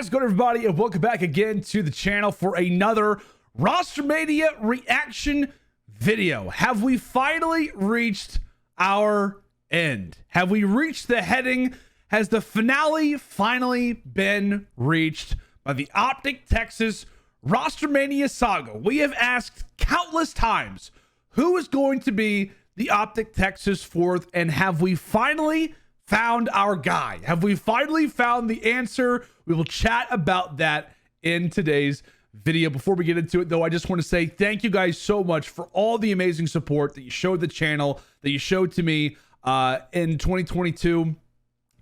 How's it going, everybody, and welcome back again to the channel for another Rostermania reaction video. Have we finally reached our end? Have we reached the heading? Has the finale finally been reached by the OpTic Texas Rostermania saga? We have asked countless times who is going to be the OpTic Texas fourth, and have we finally found our guy? Have we finally found the answer? We will chat about that in today's video. Before we get into it, though, I just want to say thank you guys so much for all the amazing support that you showed the channel, that you showed to me in 2022.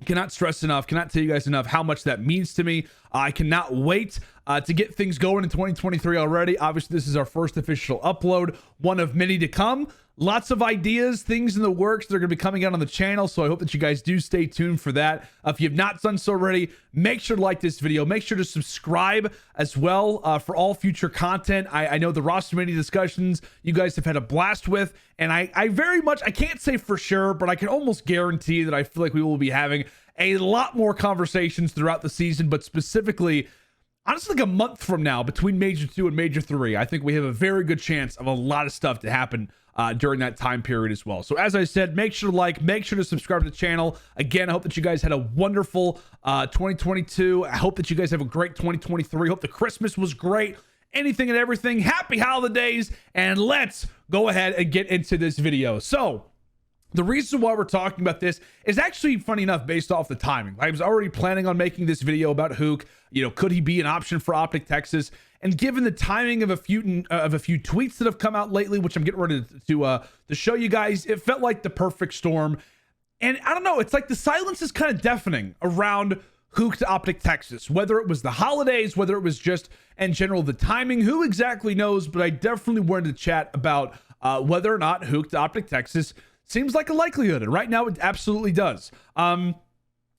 Cannot stress enough, cannot tell you guys enough how much that means to me. I cannot wait to get things going in 2023 already. Obviously, this is our first official upload, one of many to come. Lots of ideas, things in the works that are going to be coming out on the channel, so I hope that you guys do stay tuned for that. If you have not done so already, make sure to like this video. Make sure to subscribe as well for all future content. I know the Rostermania discussions you guys have had a blast with, and I very much, I can't say for sure, but I can almost guarantee that I feel like we will be having a lot more conversations throughout the season, but specifically, honestly, like a month from now, between Major 2 and Major 3, I think we have a very good chance of a lot of stuff to happen during that time period as well. So as I said, make sure to like, make sure to subscribe to the channel. Again, I hope that you guys had a wonderful 2022. I hope that you guys have a great 2023. Hope the Christmas was great. Anything and everything. Happy holidays. And let's go ahead and get into this video. So the reason why we're talking about this is actually, funny enough, based off the timing. I was already planning on making this video about HUKE. You know, could he be an option for OpTic Texas? And given the timing of a few tweets that have come out lately, which I'm getting ready to show you guys, it felt like the perfect storm. And I don't know, it's like the silence is kind of deafening around HUKE to OpTic Texas. Whether it was the holidays, whether it was just in general the timing, who exactly knows? But I definitely wanted to chat about whether or not HUKE to OpTic Texas seems like a likelihood, and right now it absolutely does.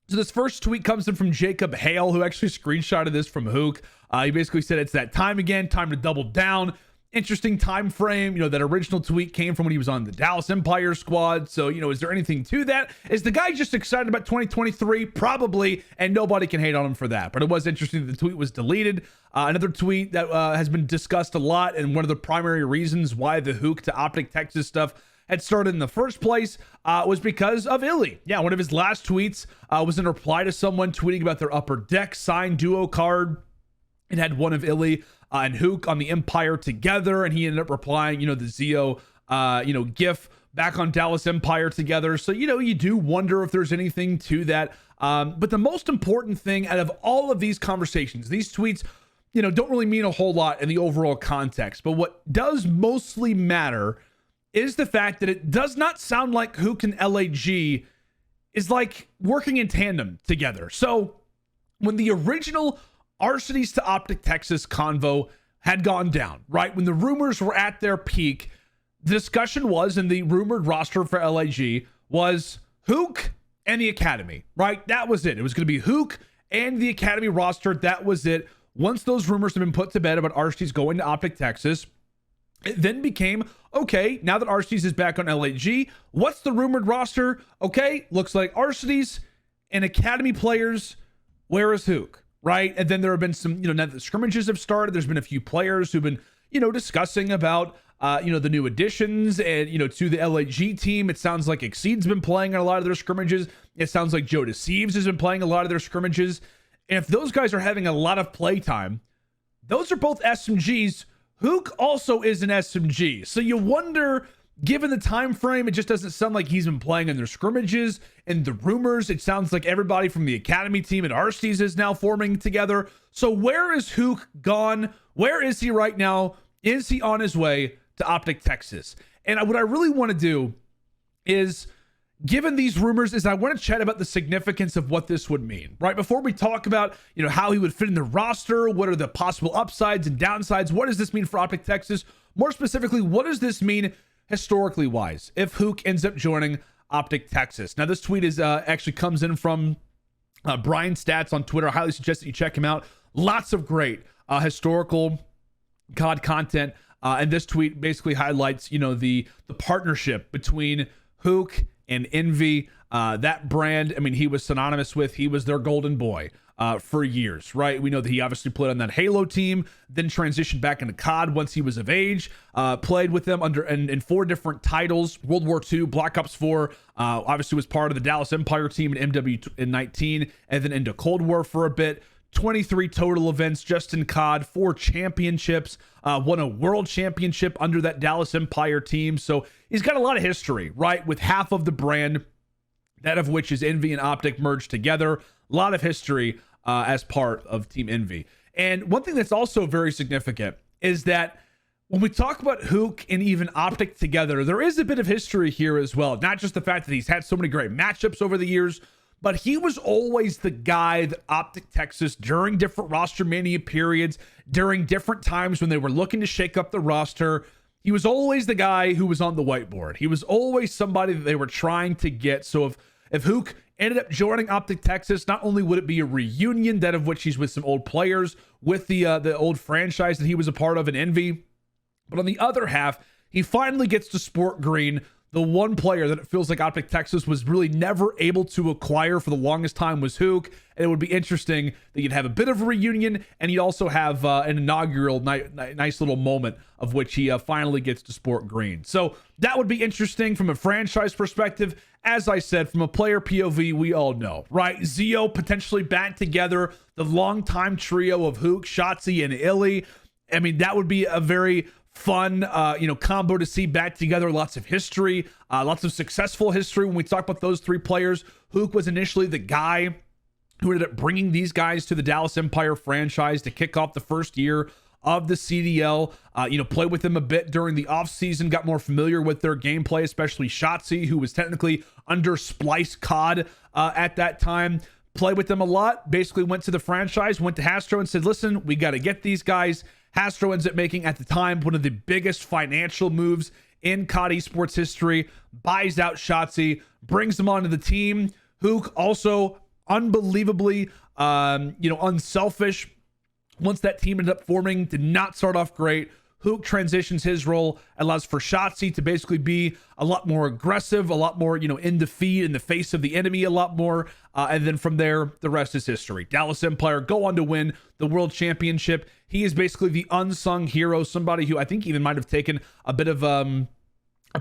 So this first tweet comes in from Jacob Hale, who actually screenshotted this from HUKE. He basically said it's that time again, time to double down. Interesting time frame. You know, that original tweet came from when he was on the Dallas Empire squad. So, you know, is there anything to that? Is the guy just excited about 2023? Probably, and nobody can hate on him for that. But it was interesting that the tweet was deleted. Another tweet that has been discussed a lot, and one of the primary reasons why the HUKE to OpTic Texas stuff had started in the first place was because of ILLEY. Yeah, one of his last tweets was in reply to someone tweeting about their Upper Deck signed duo card. It had one of ILLEY and HUKE on the Empire together, and he ended up replying, you know, the Zio, GIF back on Dallas Empire together. So, you know, you do wonder if there's anything to that. But the most important thing out of all of these conversations, these tweets, you know, don't really mean a whole lot in the overall context. But what does mostly matter is the fact that it does not sound like HUKE and LAG is like working in tandem together. So when the original Arcitys to OpTic Texas convo had gone down, right? When the rumors were at their peak, the discussion was, and the rumored roster for LAG was HUKE and the Academy, right? That was it. It was going to be HUKE and the Academy roster. That was it. Once those rumors have been put to bed about Arcitys going to OpTic Texas, it then became, okay, now that Arcitys is back on LAG, what's the rumored roster? Okay, looks like Arcitys and Academy players. Where is HUKE? Right? And then there have been some, you know, now that the scrimmages have started, there's been a few players who've been, you know, discussing about, the new additions and, you know, to the LAG team. It sounds like HUKE'S been playing in a lot of their scrimmages. It sounds like Joe Deceives has been playing a lot of their scrimmages. And if those guys are having a lot of play time, those are both SMGs. HUKE also is an SMG. So you wonder, given the time frame, it just doesn't sound like he's been playing in their scrimmages. And the rumors, it sounds like everybody from the Academy team and Arcitys is now forming together. So where is HUKE gone? Where is he right now? Is he on his way to OpTic Texas? And what I really want to do is, given these rumors, is I want to chat about the significance of what this would mean, right? Before we talk about, you know, how he would fit in the roster, what are the possible upsides and downsides? What does this mean for OpTic Texas? More specifically, what does this mean historically wise if HUKE ends up joining OpTic Texas? Now, this tweet is actually comes in from Brian Stats on Twitter. I highly suggest that you check him out. Lots of great historical COD content. And this tweet basically highlights, you know, the partnership between HUKE and Envy. That brand, I mean, he was synonymous with, he was their golden boy for years, right? We know that he obviously played on that Halo team, then transitioned back into COD once he was of age, played with them in 4 different titles: World War II, Black Ops 4, obviously was part of the Dallas Empire team in MW19, and then into Cold War for a bit. 23 total events just in COD, 4 championships, won a world championship under that Dallas Empire team. So he's got a lot of history, right? With half of the brand, that of which is Envy and OpTic merged together. A lot of history as part of Team Envy. And one thing that's also very significant is that when we talk about HUKE and even OpTic together, there is a bit of history here as well. Not just the fact that he's had so many great matchups over the years, but he was always the guy that OpTic Texas, during different roster mania periods, during different times when they were looking to shake up the roster, he was always the guy who was on the whiteboard. He was always somebody that they were trying to get. So if HUKE ended up joining OpTic Texas, not only would it be a reunion, that of which he's with some old players with the old franchise that he was a part of in Envy, but on the other half, he finally gets to sport green, the one player that it feels like OpTic Texas was really never able to acquire for the longest time was HUKE. And it would be interesting that you'd have a bit of a reunion, and you'd also have an inaugural nice little moment of which he finally gets to sport green. So that would be interesting from a franchise perspective. As I said, from a player POV, we all know, right? Zeo potentially back together, the longtime trio of HUKE, SHOTZZY, and ILLEY. I mean, that would be a very fun combo to see back together. Lots of history, lots of successful history. When we talk about those 3 players, HUKE was initially the guy who ended up bringing these guys to the Dallas Empire franchise to kick off the first year of the CDL. Played with them a bit during the offseason, got more familiar with their gameplay, especially SHOTZZY, who was technically under Splice COD at that time. Played with them a lot, basically went to the franchise, went to Hastro and said, listen, we got to get these guys. Hastro ends up making, at the time, one of the biggest financial moves in COD esports history, buys out SHOTZZY, brings them onto the team. HUKE also unbelievably, unselfish. Once that team ended up forming, did not start off great. HUKE transitions his role, allows for SHOTZZY to basically be a lot more aggressive, a lot more, in defeat, in the face of the enemy a lot more. And then from there, the rest is history. Dallas Empire go on to win the world championship. He is basically the unsung hero, somebody who I think even might have taken a bit of a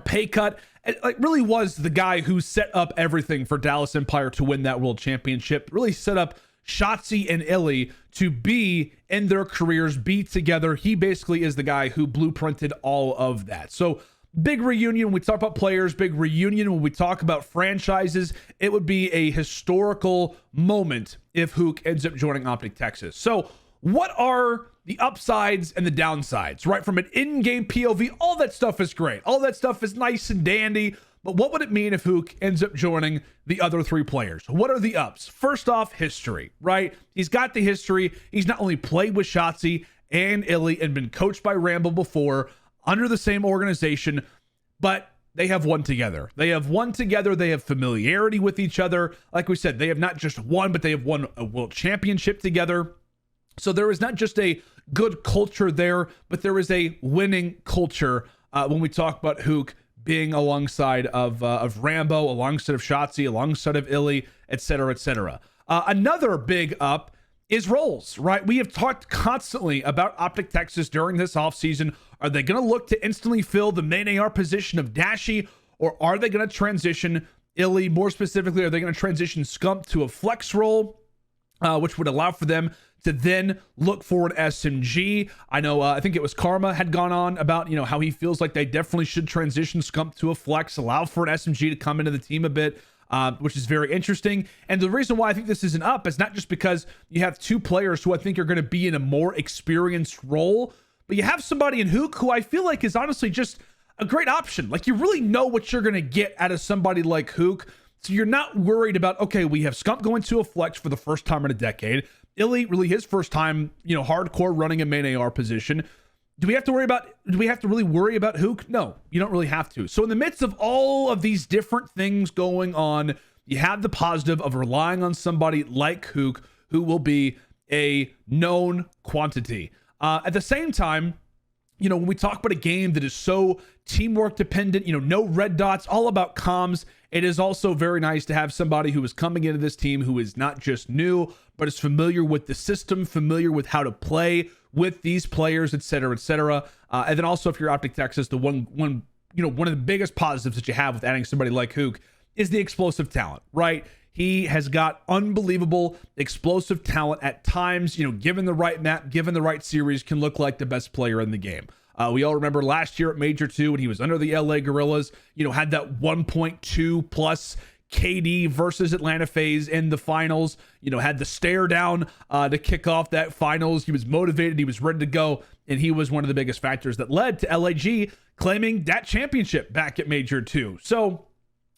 pay cut. It really was the guy who set up everything for Dallas Empire to win that world championship. Really set up SHOTZZY and ILLEY to be in their careers, be together. He basically is the guy who blueprinted all of that. So big reunion when we talk about players, big reunion when we talk about franchises. It would be a historical moment if HUKE ends up joining OpTic Texas. So what are the upsides and the downsides, right? From an in-game POV, all that stuff is great. All that stuff is nice and dandy. But what would it mean if HUKE ends up joining the other 3 players? What are the ups? First off, history, right? He's got the history. He's not only played with SHOTZZY and ILLEY and been coached by Rambo before under the same organization, but they have won together. They have won together. They have familiarity with each other. Like we said, they have not just won, but they have won a world championship together. So there is not just a good culture there, but there is a winning culture when we talk about HUKE being alongside of Rambo, alongside of SHOTZZY, alongside of ILLEY, etc., etc. Another big up is roles, right? We have talked constantly about OpTic Texas during this offseason. Are they going to look to instantly fill the main AR position of DASHY, or are they going to transition ILLEY? More specifically, are they going to transition SCUMP to a flex role, which would allow for them to then look for an SMG. I know, I think it was Karma had gone on about, how he feels like they definitely should transition SCUMP to a flex, allow for an SMG to come into the team a bit, which is very interesting. And the reason why I think this is an up is not just because you have 2 players who I think are going to be in a more experienced role, but you have somebody in HUKE who I feel like is honestly just a great option. Like, you really know what you're going to get out of somebody like HUKE. So you're not worried about, okay, we have SCUMP going to a flex for the first time in a decade. ILLEY, really his first time, hardcore running a main AR position. Do we have to really worry about HUKE? No, you don't really have to. So in the midst of all of these different things going on, you have the positive of relying on somebody like HUKE who will be a known quantity. At the same time, when we talk about a game that is so teamwork dependent, no red dots, all about comms, it is also very nice to have somebody who is coming into this team who is not just new, but is familiar with the system, familiar with how to play with these players, et cetera, et cetera. And then also, if you're OpTic Texas, the one of the biggest positives that you have with adding somebody like HUKE is the explosive talent, right? He has got unbelievable explosive talent at times, given the right map, given the right series, can look like the best player in the game. We all remember last year at Major 2 when he was under the LA Gorillas, had that 1.2 plus KD versus Atlanta phase in the finals, had the stare down to kick off that finals. He was motivated, he was ready to go, and he was one of the biggest factors that led to LAG claiming that championship back at Major 2. So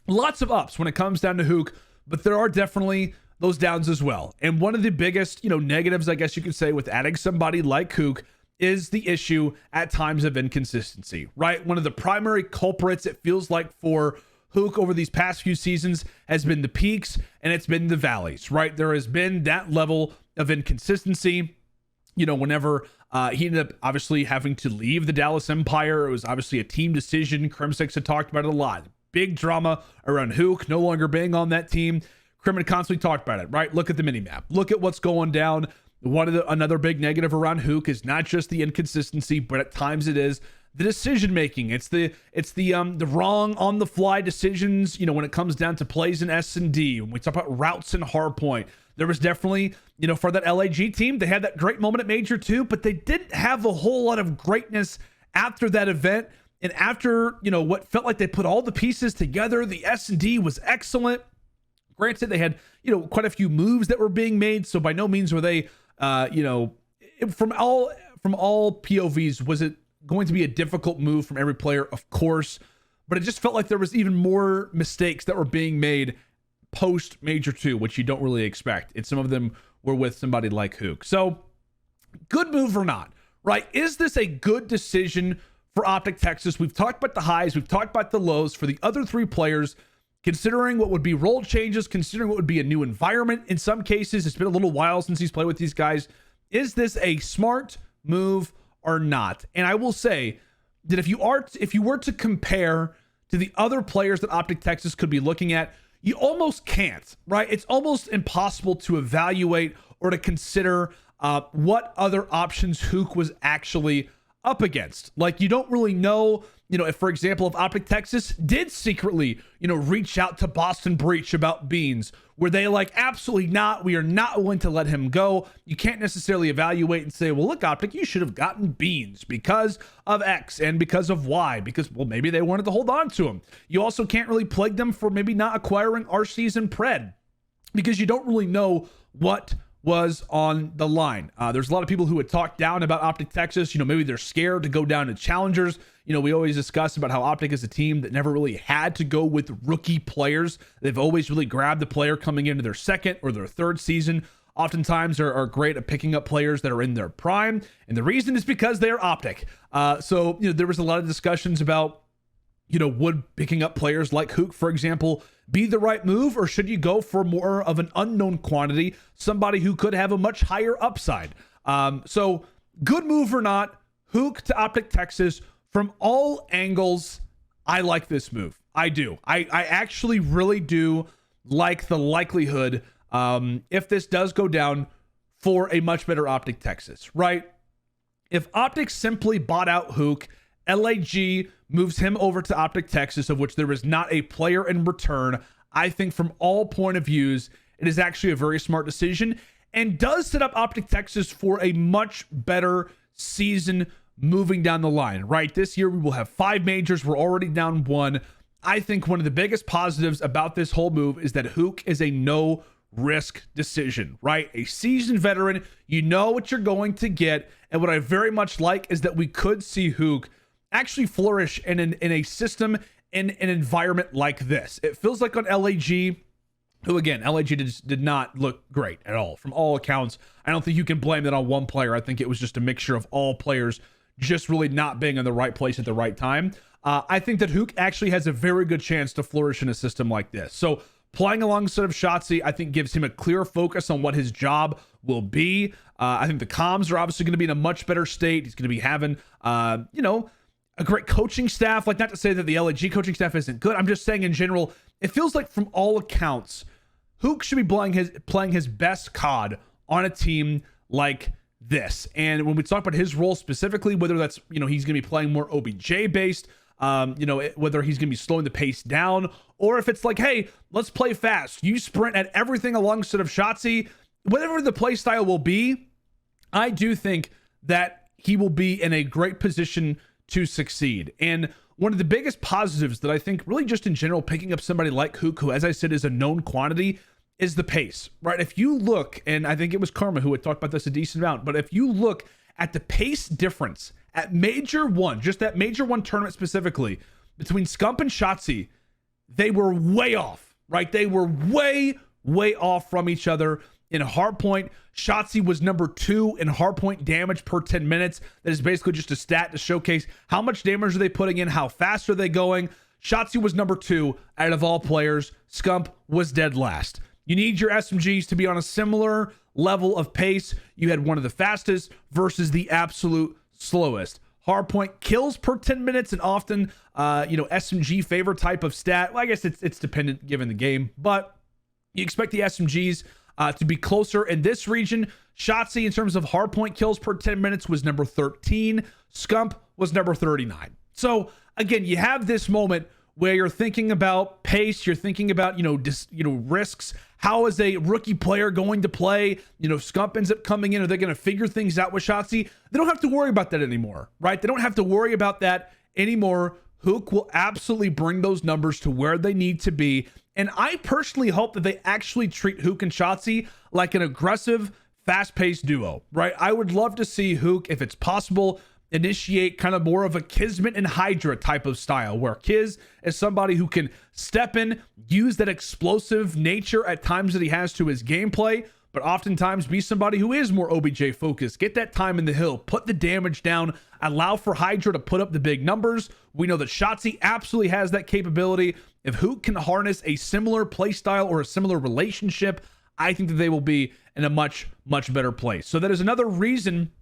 lots of ups when it comes down to HUKE, but there are definitely those downs as well. And one of the biggest, negatives, I guess you could say, with adding somebody like HUKE is the issue at times of inconsistency, right? One of the primary culprits, it feels like, for HUKE over these past few seasons has been the peaks and it's been the valleys, right? There has been that level of inconsistency. Whenever he ended up obviously having to leave the Dallas Empire, it was obviously a team decision. Crimsix had talked about it a lot. Big drama around HUKE no longer being on that team. Crim had constantly talked about it, right? Look at the minimap. Look at what's going down. Another big negative around HUKE is not just the inconsistency, but at times it is the decision making. It's the wrong on the fly decisions. When it comes down to plays in S&D, when we talk about routes and hardpoint, there was definitely, for that LAG team, they had that great moment at Major 2, but they didn't have a whole lot of greatness after that event. And after, what felt like they put all the pieces together, the S&D was excellent. Granted, they had, quite a few moves that were being made. So by no means were they, from all POVs, was it going to be a difficult move from every player? Of course. But it just felt like there was even more mistakes that were being made post Major 2, which you don't really expect. And some of them were with somebody like HUKE. So good move or not, right? Is this a good decision for OpTic Texas? We've talked about the highs, we've talked about the lows for the other three players, considering what would be role changes, considering what would be a new environment. In some cases, it's been a little while since he's played with these guys. Is this a smart move or not? And I will say that if you were to compare to the other players that OpTic Texas could be looking at, you almost can't, right? It's almost impossible to evaluate or to consider what other options HUKE was actually up against. Like, you don't really know, if, for example, if OpTic Texas did secretly, reach out to Boston Breach about Beans, were they like, absolutely not, we are not willing to let him go? You can't necessarily evaluate and say, well, look, OpTic, you should have gotten Beans because of X and because of Y, because, well, maybe they wanted to hold on to him. You also can't really plague them for maybe not acquiring RCs and Pred, because you don't really know what was on the line. There's a lot of people who had talked down about OpTic Texas. Maybe they're scared to go down to challengers. We always discuss about how OpTic is a team that never really had to go with rookie players. They've always really grabbed the player coming into their second or their third season. Oftentimes are great at picking up players that are in their prime. And the reason is because they are OpTic. So there was a lot of discussions about, would picking up players like HUKE, for example, be the right move, or should you go for more of an unknown quantity, somebody who could have a much higher upside? So good move or not, HUKE to OpTic Texas, from all angles, I like this move. I do. I actually really do like the likelihood, if this does go down, for a much better OpTic Texas, right? If OpTic simply bought out HUKE, LAG moves him over to OpTic Texas, of which there is not a player in return, I think from all point of views, it is actually a very smart decision and does set up OpTic Texas for a much better season moving down the line, right? This year we will have 5 majors. We're already down 1. I think one of the biggest positives about this whole move is that HUKE is a no risk decision, right? A seasoned veteran, you know what you're going to get. And what I very much like is that we could see HUKE actually flourish in a system, in an environment like this. It feels like on LAG, who again, LAG did not look great at all from all accounts. I don't think you can blame that on one player. I think it was just a mixture of all players just really not being in the right place at the right time. I think that HUKE actually has a very good chance to flourish in a system like this. So playing alongside of SHOTZZY, I think, gives him a clear focus on what his job will be. I think the comms are obviously going to be in a much better state. He's going to be having, you know, a great coaching staff. Like, not to say that the LAG coaching staff isn't good. I'm just saying in general, it feels like from all accounts, HUKE should be playing his best COD on a team like this. And when we talk about his role specifically, whether that's, you know, he's going to be playing more OBJ based, you know, whether he's going to be slowing the pace down, or if it's like, hey, let's play fast. You sprint at everything alongside of SHOTZZY. Whatever the play style will be, I do think that he will be in a great position to succeed. And one of the biggest positives that I think really just in general, picking up somebody like HUKE, who, as I said, is a known quantity, is the pace, right? If you look, and I think it was Karma who had talked about this a decent amount, but if you look at the pace difference at Major 1, just that Major 1 tournament specifically, between SCUMP and SHOTZZY, they were way off, right? They were way off from each other. In hardpoint, SHOTZZY was number 2 in hardpoint damage per 10 minutes. That is basically just a stat to showcase how much damage are they putting in, how fast are they going. SHOTZZY was number 2 out of all players. SCUMP was dead last. You need your SMGs to be on a similar level of pace. You had one of the fastest versus the absolute slowest. Hardpoint kills per 10 minutes and often, you know, SMG favor type of stat. Well, I guess it's dependent given the game, but you expect the SMGs to be closer in this region. SHOTZZY, in terms of hardpoint kills per 10 minutes, was number 13. SCUMP was number 39. So again, you have this moment where you're thinking about pace, you're thinking about, you know, risks. How is a rookie player going to play? You know, SCUMP ends up coming in, are they going to figure things out with SHOTZZY? They don't have to worry about that anymore, right? They don't have to worry about that anymore. HUKE will absolutely bring those numbers to where they need to be. And I personally hope that they actually treat HUKE and SHOTZZY like an aggressive, fast-paced duo, right? I would love to see HUKE, if it's possible, initiate kind of more of a Kismet and Hydra type of style, where Kiz is somebody who can step in, use that explosive nature at times that he has to his gameplay, but oftentimes be somebody who is more OBJ focused, get that time in the hill, put the damage down, allow for Hydra to put up the big numbers. We know that SHOTZZY absolutely has that capability. If HUKE can harness a similar play style or a similar relationship, I think that they will be in a much better place. So that is another reason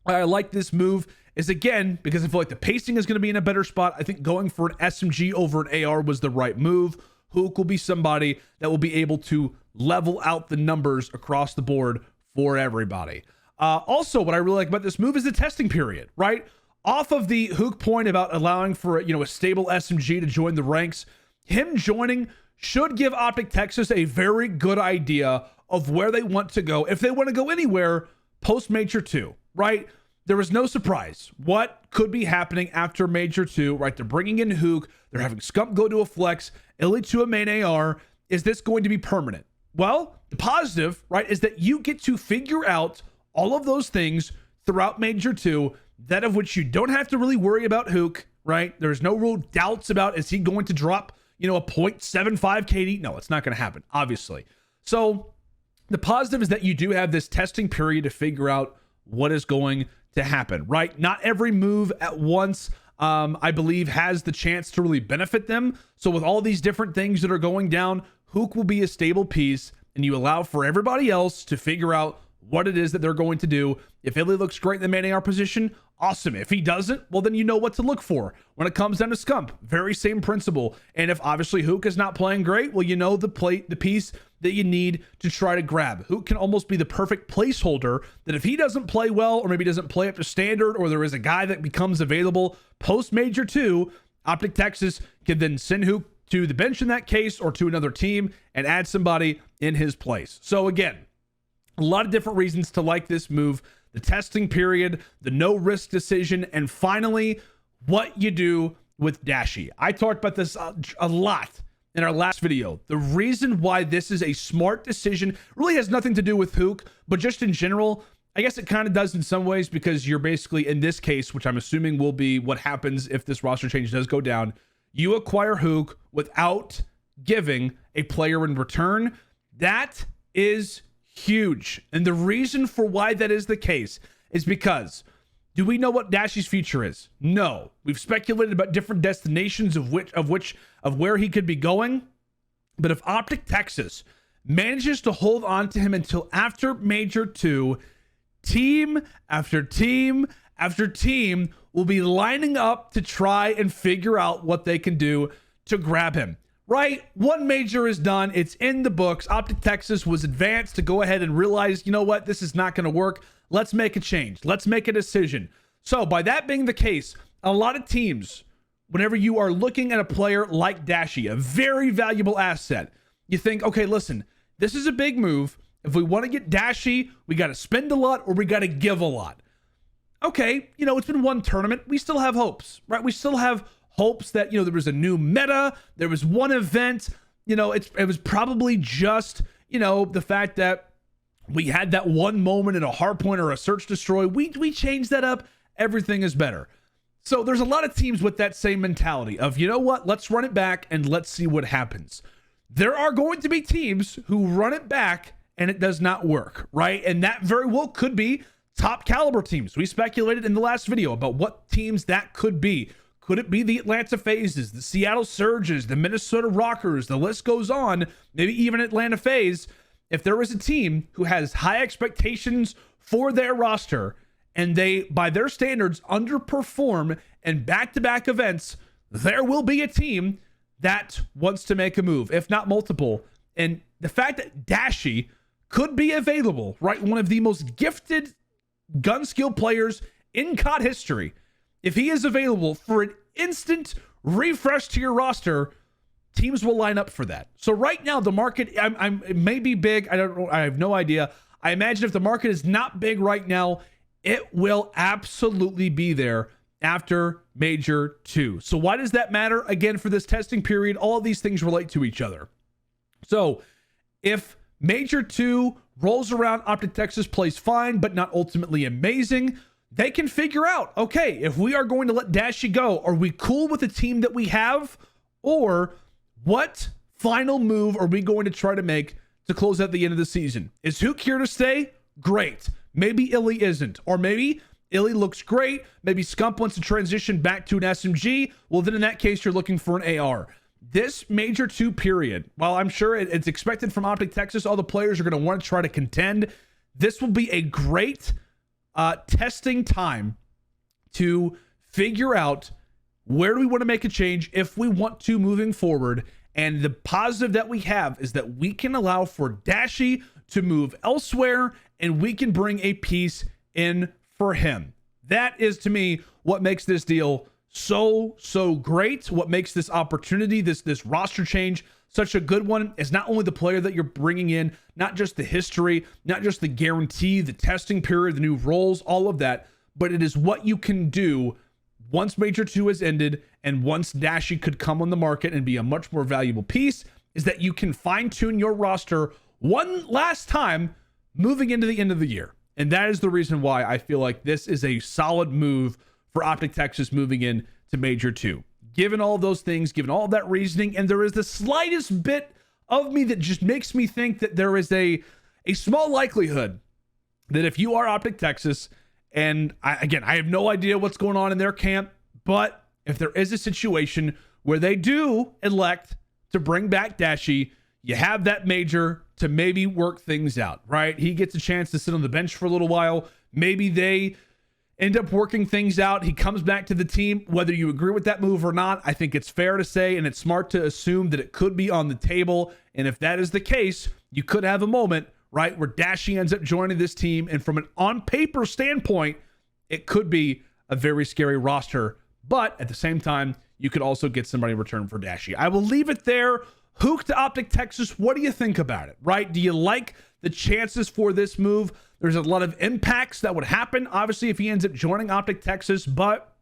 why I like this move, is again, because I feel like the pacing is going to be in a better spot. I think going for an SMG over an AR was the right move. HUKE will be somebody that will be able to level out the numbers across the board for everybody. Also, what I really like about this move is the testing period, right? Off of the HUKE point about allowing for, you know, a stable SMG to join the ranks, him joining should give OpTic Texas a very good idea of where they want to go, if they want to go anywhere post Major 2, right? There was no surprise what could be happening after Major 2, right? They're bringing in HUKE. They're having SCUMP go to a flex, ILLEY to a main AR. Is this going to be permanent? Well, the positive, right, is that you get to figure out all of those things throughout Major 2, that of which you don't have to really worry about HUKE, right? There's no real doubts about, is he going to drop, you know, a 0.75 KD? No, it's not going to happen, obviously. So the positive is that you do have this testing period to figure out what is going to happen, right? Not every move at once, I believe, has the chance to really benefit them. So with all these different things that are going down, HUKE will be a stable piece, and you allow for everybody else to figure out what it is that they're going to do. If ILLEY looks great in the main AR position, awesome. If he doesn't, well, then you know what to look for. When it comes down to SCUMP, very same principle. And if obviously HUKE is not playing great, well, you know the piece that you need to try to grab. HUKE can almost be the perfect placeholder that if he doesn't play well, or maybe doesn't play up to standard, or there is a guy that becomes available post Major 2, OpTic Texas can then send HUKE to the bench in that case, or to another team, and add somebody in his place. So again, a lot of different reasons to like this move. The testing period, the no risk decision, and finally, what you do with DASHY. I talked about this a lot in our last video. The reason why this is a smart decision really has nothing to do with HUKE, but just in general, I guess it kind of does in some ways, because you're basically, in this case, which I'm assuming will be what happens if this roster change does go down, you acquire HUKE without giving a player in return. That is huge. And the reason for why that is the case is because, do we know what DASHY's future is? No. We've speculated about different destinations of where he could be going. But if OpTic Texas manages to hold on to him until after Major 2, team after team after team will be lining up to try and figure out what they can do to grab him. Right? One major is done. It's in the books. OpTic Texas was advanced to go ahead and realize, you know what? This is not going to work. Let's make a change. Let's make a decision. So by that being the case, a lot of teams, whenever you are looking at a player like DASHY, a very valuable asset, you think, okay, listen, this is a big move. If we want to get DASHY, we got to spend a lot or we got to give a lot. Okay, you know, it's been one tournament. We still have hopes, right? We still have hopes that, you know, there was a new meta. There was one event. You know, it was probably just, you know, the fact that we had that one moment in a hardpoint or a search destroy. We changed that up. Everything is better. So there's a lot of teams with that same mentality of, you know what, let's run it back and let's see what happens. There are going to be teams who run it back and it does not work, right? And that very well could be top caliber teams. We speculated in the last video about what teams that could be. Could it be the Atlanta Phases, the Seattle Surges, the Minnesota Rockers? The list goes on, maybe even Atlanta Phase. If there is a team who has high expectations for their roster and they, by their standards, underperform in back-to-back events, there will be a team that wants to make a move, if not multiple. And the fact that DASHY could be available, right? One of the most gifted gun skill players in COD history. If he is available for an instant refresh to your roster, teams will line up for that. So right now, the market, it may be big. I don't know. I have no idea. I imagine if the market is not big right now, it will absolutely be there after Major 2. So why does that matter? Again, for this testing period, all of these things relate to each other. So if Major 2 rolls around, OpTic Texas plays fine, but not ultimately amazing, they can figure out, okay, if we are going to let DASHY go, are we cool with the team that we have? Or what final move are we going to try to make to close out the end of the season? Is HUKE here to stay? Great. Maybe ILLEY isn't. Or maybe ILLEY looks great. Maybe SCUMP wants to transition back to an SMG. Well, then in that case, you're looking for an AR. This Major 2 period, while I'm sure it's expected from OpTic Texas, all the players are going to want to try to contend. This will be a great testing time to figure out where do we want to make a change if we want to moving forward. And the positive that we have is that we can allow for DASHY to move elsewhere and we can bring a piece in for him. That is, to me, what makes this deal so great. What makes this opportunity, this roster change, such a good one is not only the player that you're bringing in, not just the history, not just the guarantee, the testing period, the new roles, all of that, but it is what you can do once Major 2 has ended and once DASHY could come on the market and be a much more valuable piece, is that you can fine-tune your roster one last time moving into the end of the year. And that is the reason why I feel like this is a solid move for OpTic Texas moving in to Major 2. Given all of those things, given all of that reasoning, and there is the slightest bit of me that just makes me think that there is a small likelihood that if you are OpTic Texas, and I have no idea what's going on in their camp, but if there is a situation where they do elect to bring back DASHY, you have that major to maybe work things out, right? He gets a chance to sit on the bench for a little while. Maybe they end up working things out. He comes back to the team. Whether you agree with that move or not, I think it's fair to say, and it's smart to assume that it could be on the table. And if that is the case, you could have a moment, right, where DASHY ends up joining this team. And from an on-paper standpoint, it could be a very scary roster. But at the same time, you could also get somebody in return for DASHY. I will leave it there. HUKE to OpTic Texas, what do you think about it, right? Do you like the chances for this move? There's a lot of impacts that would happen, obviously, if he ends up joining OpTic Texas, but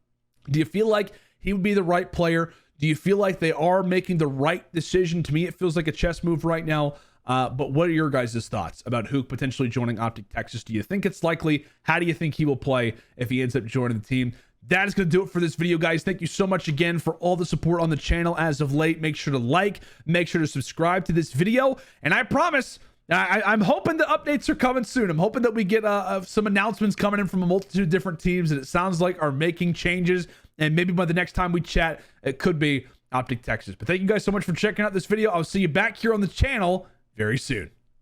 do you feel like he would be the right player? Do you feel like they are making the right decision? To me, it feels like a chess move right now, but what are your guys' thoughts about HUKE potentially joining OpTic Texas? Do you think it's likely? How do you think he will play if he ends up joining the team? That is going to do it for this video, guys. Thank you so much again for all the support on the channel as of late. Make sure to like, make sure to subscribe to this video, and I promise, I'm hoping the updates are coming soon. I'm hoping that we get some announcements coming in from a multitude of different teams that it sounds like are making changes, and maybe by the next time we chat, it could be OpTic Texas. But thank you guys so much for checking out this video. I'll see you back here on the channel very soon.